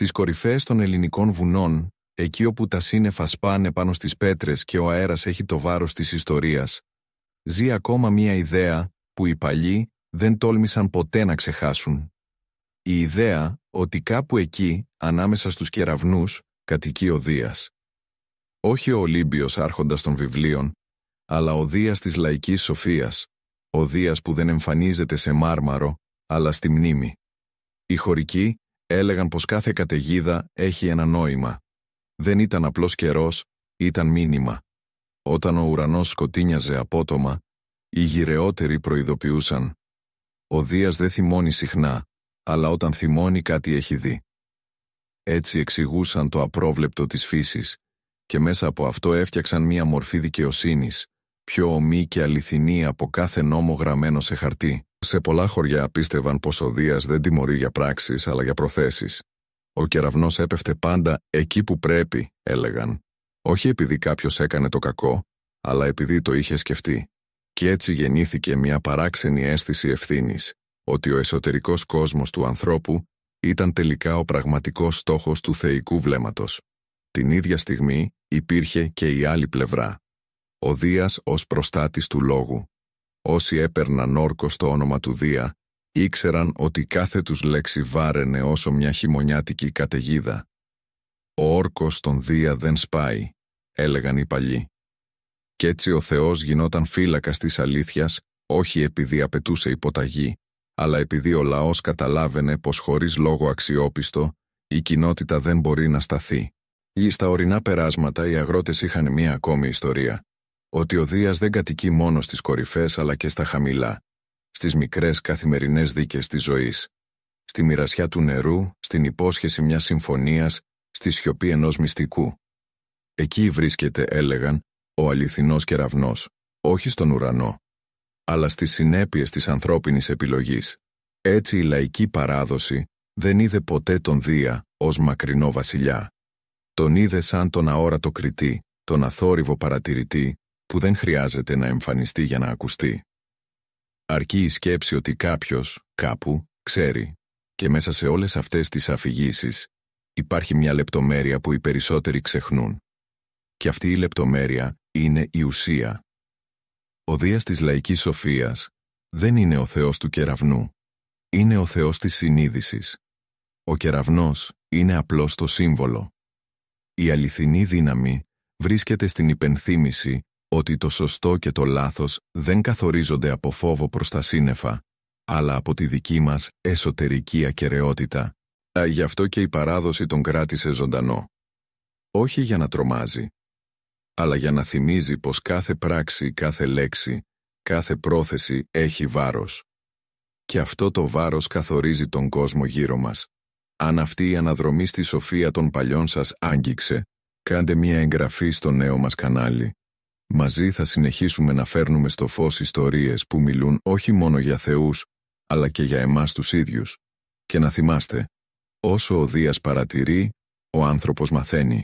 Στις κορυφές των ελληνικών βουνών, εκεί όπου τα σύννεφα σπάνε πάνω στις πέτρες και ο αέρας έχει το βάρος της ιστορίας, ζει ακόμα μία ιδέα που οι παλιοί δεν τόλμησαν ποτέ να ξεχάσουν. Η ιδέα ότι κάπου εκεί, ανάμεσα στους κεραυνούς, κατοικεί ο Δίας. Όχι ο Ολύμπιος άρχοντας των βιβλίων, αλλά ο Δίας της λαϊκής σοφίας, ο Δίας που δεν εμφανίζεται σε μάρμαρο, αλλά στη μνήμη. Οι χωρικοί έλεγαν πως κάθε καταιγίδα έχει ένα νόημα. Δεν ήταν απλώς καιρός, ήταν μήνυμα. Όταν ο ουρανός σκοτίνιαζε απότομα, οι γυρεότεροι προειδοποιούσαν. Ο Δίας δεν θυμώνει συχνά, αλλά όταν θυμώνει κάτι έχει δει. Έτσι εξηγούσαν το απρόβλεπτο της φύσης και μέσα από αυτό έφτιαξαν μία μορφή δικαιοσύνης, πιο ομή και αληθινή από κάθε νόμο γραμμένο σε χαρτί. Σε πολλά χωριά πίστευαν πως ο Δίας δεν τιμωρεί για πράξεις αλλά για προθέσεις. Ο κεραυνός έπεφτε πάντα εκεί που πρέπει, έλεγαν. Όχι επειδή κάποιος έκανε το κακό, αλλά επειδή το είχε σκεφτεί. Και έτσι γεννήθηκε μια παράξενη αίσθηση ευθύνης, ότι ο εσωτερικός κόσμος του ανθρώπου ήταν τελικά ο πραγματικός στόχος του θεϊκού βλέμματος. Την ίδια στιγμή υπήρχε και η άλλη πλευρά. Ο Δίας ως προστάτης του λόγου. Όσοι έπαιρναν όρκο στο όνομα του Δία, ήξεραν ότι κάθε τους λέξη βάραινε όσο μια χειμωνιάτικη καταιγίδα. Ο όρκος στον Δία δεν σπάει, έλεγαν οι παλιοί. Κι έτσι ο Θεός γινόταν φύλακας της αλήθειας, όχι επειδή απαιτούσε υποταγή, αλλά επειδή ο λαός καταλάβαινε πως χωρίς λόγο αξιόπιστο, η κοινότητα δεν μπορεί να σταθεί. Στα ορεινά περάσματα οι αγρότες είχαν μία ακόμη ιστορία. Ότι ο Δίας δεν κατοικεί μόνο στις κορυφές αλλά και στα χαμηλά, στις μικρές καθημερινές δίκες της ζωής, στη μοιρασιά του νερού, στην υπόσχεση μιας συμφωνίας, στη σιωπή ενός μυστικού. Εκεί βρίσκεται, έλεγαν, ο αληθινός κεραυνός, όχι στον ουρανό, αλλά στις συνέπειες της ανθρώπινης επιλογής. Έτσι η λαϊκή παράδοση δεν είδε ποτέ τον Δία ως μακρινό βασιλιά. Τον είδε σαν τον αόρατο κριτή, τον αθόρυβο παρατηρητή, που δεν χρειάζεται να εμφανιστεί για να ακουστεί. Αρκεί η σκέψη ότι κάποιος, κάπου, ξέρει, και μέσα σε όλες αυτές τις αφηγήσεις υπάρχει μια λεπτομέρεια που οι περισσότεροι ξεχνούν. Και αυτή η λεπτομέρεια είναι η ουσία. Ο Δίας της λαϊκής σοφίας δεν είναι ο Θεός του κεραυνού. Είναι ο Θεός της συνείδησης. Ο κεραυνός είναι απλώς το σύμβολο. Η αληθινή δύναμη βρίσκεται στην υπενθύμηση ότι το σωστό και το λάθος δεν καθορίζονται από φόβο προς τα σύννεφα, αλλά από τη δική μας εσωτερική ακεραιότητα. Γι' αυτό και η παράδοση τον κράτησε ζωντανό. Όχι για να τρομάζει, αλλά για να θυμίζει πως κάθε πράξη, κάθε λέξη, κάθε πρόθεση έχει βάρος. Και αυτό το βάρος καθορίζει τον κόσμο γύρω μας. Αν αυτή η αναδρομή στη σοφία των παλιών σας άγγιξε, κάντε μια εγγραφή στο νέο μας κανάλι. Μαζί θα συνεχίσουμε να φέρνουμε στο φως ιστορίες που μιλούν όχι μόνο για θεούς, αλλά και για εμάς τους ίδιους. Και να θυμάστε, όσο ο Δίας παρατηρεί, ο άνθρωπος μαθαίνει.